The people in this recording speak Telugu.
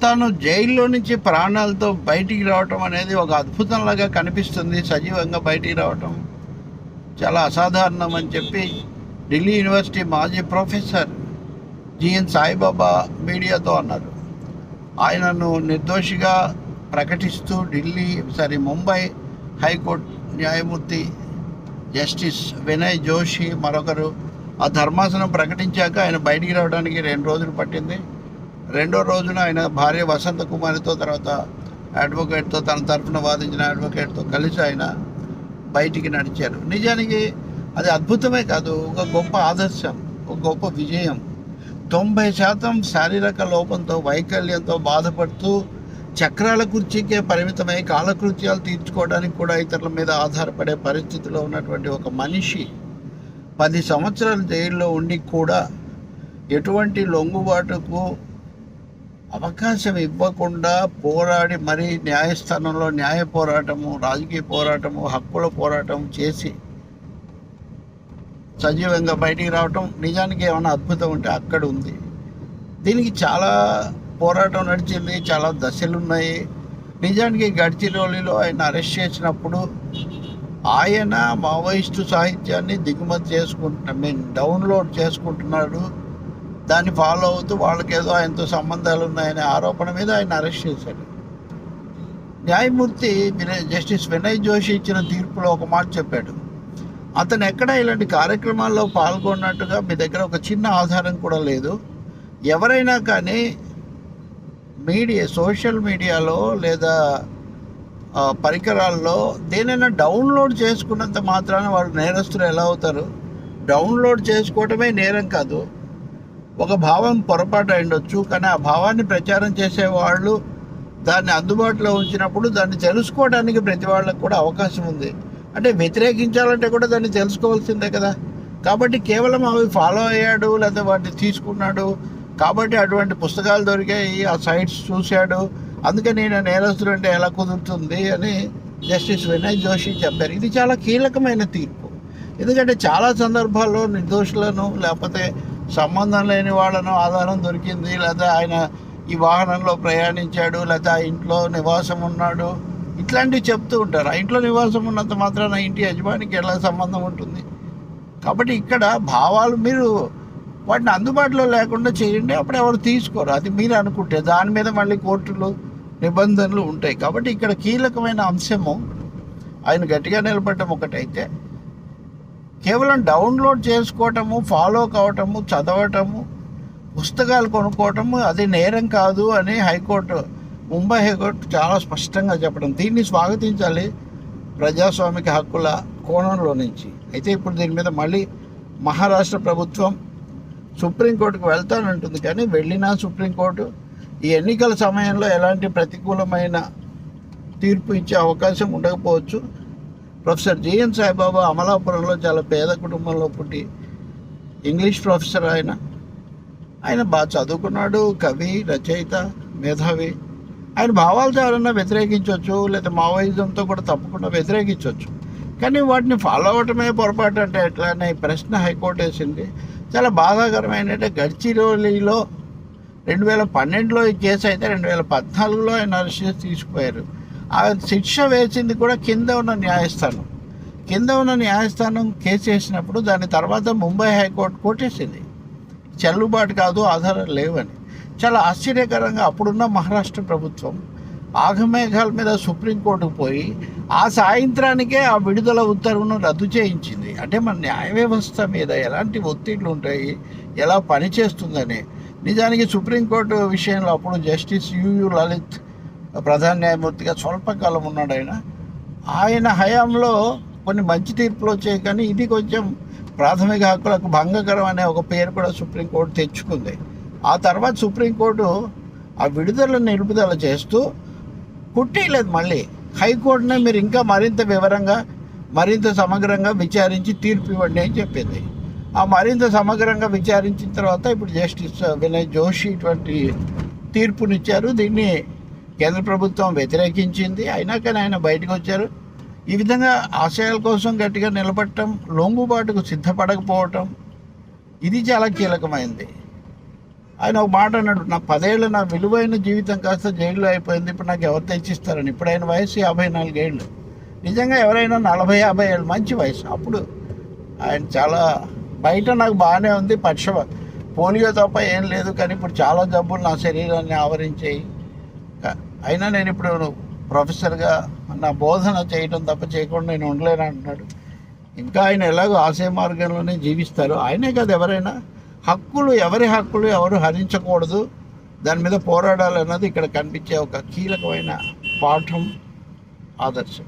తాను జైల్లో నుంచి ప్రాణాలతో బయటికి రావటం అనేది ఒక అద్భుతంలాగా కనిపిస్తుంది. సజీవంగా బయటికి రావటం చాలా అసాధారణం అని చెప్పి ఢిల్లీ యూనివర్సిటీ మాజీ ప్రొఫెసర్ జిఎన్ సాయిబాబా మీడియాతో అన్నారు. ఆయనను నిర్దోషిగా ప్రకటిస్తూ ముంబై హైకోర్టు న్యాయమూర్తి జస్టిస్ వినయ్ జోషి మరొకరు ఆ ధర్మాసనం ప్రకటించాక ఆయన బయటికి రావడానికి 2 రోజులు పట్టింది. 2వ రోజున ఆయన భార్య వసంత కుమారితో, తర్వాత అడ్వకేట్తో, తన తరఫున వాదించిన అడ్వకేట్తో కలిసి ఆయన బయటికి నడిచారు. నిజానికి అది అద్భుతమే కాదు, ఒక గొప్ప ఆదర్శం, ఒక గొప్ప విజయం. 90% శారీరక లోపంతో, వైకల్యంతో బాధపడుతూ చక్రాల కుర్చీకే పరిమితమై కాలకృత్యాలు తీర్చుకోవడానికి కూడా ఇతరుల మీద ఆధారపడే పరిస్థితిలో ఉన్నటువంటి ఒక మనిషి 10 సంవత్సరాలు జైల్లో ఉండి కూడా ఎటువంటి లొంగుబాటుకు అవకాశం ఇవ్వకుండా పోరాడి మరీ న్యాయస్థానంలో న్యాయ పోరాటము, రాజకీయ పోరాటము, హక్కుల పోరాటం చేసి సజీవంగా బయటికి రావటం నిజానికి ఏమైనా అద్భుతం ఉంటే అక్కడ ఉంది. దీనికి చాలా పోరాటం నడిచింది, చాలా దశలు ఉన్నాయి. నిజానికి గడ్చిరోలిలో ఆయన అరెస్ట్ చేసినప్పుడు ఆయన మావోయిస్టు సాహిత్యాన్ని దిగుమతి డౌన్లోడ్ చేసుకుంటున్నాడు, దాన్ని ఫాలో అవుతూ వాళ్ళకేదో ఆయనతో సంబంధాలు ఉన్నాయనే ఆరోపణ మీద ఆయన అరెస్ట్ చేశాడు. న్యాయమూర్తి జస్టిస్ వినయ్ జోషి ఇచ్చిన తీర్పులో ఒక మాట చెప్పాడు. అతను ఎక్కడ ఇలాంటి కార్యక్రమాల్లో పాల్గొన్నట్టుగా మీ దగ్గర ఒక చిన్న ఆధారం కూడా లేదు. ఎవరైనా కానీ సోషల్ మీడియాలో లేదా పరికరాల్లో దేనైనా డౌన్లోడ్ చేసుకున్నంత మాత్రాన వాళ్ళు నేరస్తులు ఎలా అవుతారు? డౌన్లోడ్ చేసుకోవటమే నేరం కాదు. ఒక భావం పొరపాటు అయ్యుండొచ్చు, కానీ ఆ భావాన్ని ప్రచారం చేసేవాళ్ళు దాన్ని అందుబాటులో ఉంచినప్పుడు దాన్ని తెలుసుకోవడానికి ప్రతి వాళ్ళకు కూడా అవకాశం ఉంది. అంటే వ్యతిరేకించాలంటే కూడా దాన్ని తెలుసుకోవాల్సిందే కదా. కాబట్టి కేవలం అవి ఫాలో అయ్యాడు లేదా వాటిని తీసుకున్నాడు కాబట్టి అటువంటి పుస్తకాలు దొరికాయి, ఆ సైట్స్ చూశాడు, అందుకని నేను నేరస్తుడు అంటే ఎలా కుదురుతుంది అని జస్టిస్ వినయ్ జోషి చెప్పారు. ఇది చాలా కీలకమైన తీర్పు. ఎందుకంటే చాలా సందర్భాల్లో నిర్దోషులను లేకపోతే సంబంధం లేని వాళ్ళను ఆధారం దొరికింది, లేదా ఆయన ఈ వాహనంలో ప్రయాణించాడు, లేదా ఆ ఇంట్లో నివాసం ఉన్నాడు, ఇట్లాంటివి చెప్తూ ఉంటారు. ఆ ఇంట్లో నివాసం ఉన్నంత మాత్రాన ఇంటి యజమానికి ఎలా సంబంధం ఉంటుంది? కాబట్టి ఇక్కడ భావాలు మీరు వాటిని అందుబాటులో లేకుండా చేయండి, అప్పుడు ఎవరు తీసుకోరు. అది మీరు అనుకుంటే దాని మీద మళ్ళీ కోర్టులు నిబంధనలు ఉంటాయి. కాబట్టి ఇక్కడ కీలకమైన అంశము ఆయన గట్టిగా నిలబడటం ఒకటైతే, కేవలం డౌన్లోడ్ చేసుకోవటము, ఫాలో కావటము, చదవటము, పుస్తకాలు కొనుక్కోవటము అది నేరం కాదు అని ముంబై హైకోర్టు చాలా స్పష్టంగా చెప్పడం. దీన్ని స్వాగతించాలి ప్రజాస్వామిక హక్కుల కోణంలో నుంచి. అయితే ఇప్పుడు దీని మీద మళ్ళీ మహారాష్ట్ర ప్రభుత్వం సుప్రీంకోర్టుకు వెళ్తానంటుంది, కానీ వెళ్ళినా సుప్రీంకోర్టు ఈ ఎన్నికల సమయంలో ఎలాంటి ప్రతికూలమైన తీర్పు ఇచ్చే అవకాశం ఉండకపోవచ్చు. ప్రొఫెసర్ జిఎన్ సాయిబాబా అమలాపురంలో చాలా పేద కుటుంబంలో పుట్టి ఇంగ్లీష్ ప్రొఫెసర్. ఆయన బాగా చదువుకున్నాడు, కవి, రచయిత, మేధావి. ఆయన భావాలతో ఎవరన్నా వ్యతిరేకించవచ్చు, లేదా మావోయిజంతో కూడా తప్పకుండా వ్యతిరేకించవచ్చు, కానీ వాటిని ఫాలో అవటమే పొరపాటు అంటే ఎట్లా అనే ప్రశ్న హైకోర్టు వేసింది. చాలా బాధాకరమైన గడ్చిరోలిలో 2012లో ఈ కేసు అయితే 2014లో ఆయన అరెస్ట్ చేసి తీసుకుపోయారు. ఆ శిక్ష వేసింది కూడా కింద ఉన్న న్యాయస్థానం కేసు వేసినప్పుడు దాని తర్వాత ముంబై హైకోర్టు కొట్టేసింది, చెల్లుబాటు కాదు, ఆధారాలు లేవని. చాలా ఆశ్చర్యకరంగా అప్పుడున్న మహారాష్ట్ర ప్రభుత్వం ఆగమేఘాల మీద సుప్రీంకోర్టుకు పోయి ఆ సాయంత్రానికే ఆ విడుదల ఉత్తర్వును రద్దు చేయించింది. అంటే మన న్యాయ వ్యవస్థ మీద ఎలాంటి ఒత్తిళ్లు ఉంటాయి, ఎలా పనిచేస్తుందని. నిజానికి సుప్రీంకోర్టు విషయంలో అప్పుడు జస్టిస్ యుయు లలిత్ ప్రధాన న్యాయమూర్తిగా స్వల్పకాలం ఉన్నాడు. ఆయన హయాంలో కొన్ని మంచి తీర్పులు వచ్చాయి, కానీ ఇది కొంచెం ప్రాథమిక హక్కులకు భంగకరం అనే ఒక పేరు కూడా సుప్రీంకోర్టు తెచ్చుకుంది. ఆ తర్వాత సుప్రీంకోర్టు ఆ విడుదల నిలుపుదల చేస్తూ కుట్టిలేదు, మళ్ళీ హైకోర్టునే మీరు ఇంకా మరింత వివరంగా మరింత సమగ్రంగా విచారించి తీర్పు ఇవ్వండి అని చెప్పింది. ఆ మరింత సమగ్రంగా విచారించిన తర్వాత ఇప్పుడు జస్టిస్ వినయ్ జోషి ఇటువంటి తీర్పునిచ్చారు. దీన్ని కేంద్ర ప్రభుత్వం వ్యతిరేకించింది, అయినా కానీ ఆయన బయటకు వచ్చారు. ఈ విధంగా ఆశయాల కోసం గట్టిగా నిలబడటం, లొంగుబాటుకు సిద్ధపడకపోవటం, ఇది చాలా కీలకమైంది. ఆయన ఒక మాట అన్నాడు, నా 10 ఏళ్ళ నా విలువైన జీవితం కాస్త జైల్లో అయిపోయింది, ఇప్పుడు నాకు ఎవరు తెచ్చిస్తారని. ఇప్పుడు ఆయన వయసు 54 ఏళ్ళు. నిజంగా ఎవరైనా 40-50 ఏళ్ళు మంచి వయసు. అప్పుడు ఆయన చాలా బయట నాకు బాగానే ఉంది, పోలియో తప్ప ఏం లేదు, కానీ ఇప్పుడు చాలా జబ్బులు నా శరీరాన్ని ఆవరించాయి. అయినా నేను ఇప్పుడు ప్రొఫెసర్గా నా బోధన చేయటం తప్ప చేయకుండా నేను ఉండలేను అంటున్నాడు. ఇంకా ఆయన ఎలాగో ఆశయ మార్గంలోనే జీవిస్తారు. ఆయనే కాదు ఎవరైనా. ఎవరి హక్కులు ఎవరు హరించకూడదు, దాని మీద పోరాడాలన్నది ఇక్కడ కనిపించే ఒక కీలకమైన పాఠం, ఆదర్శం.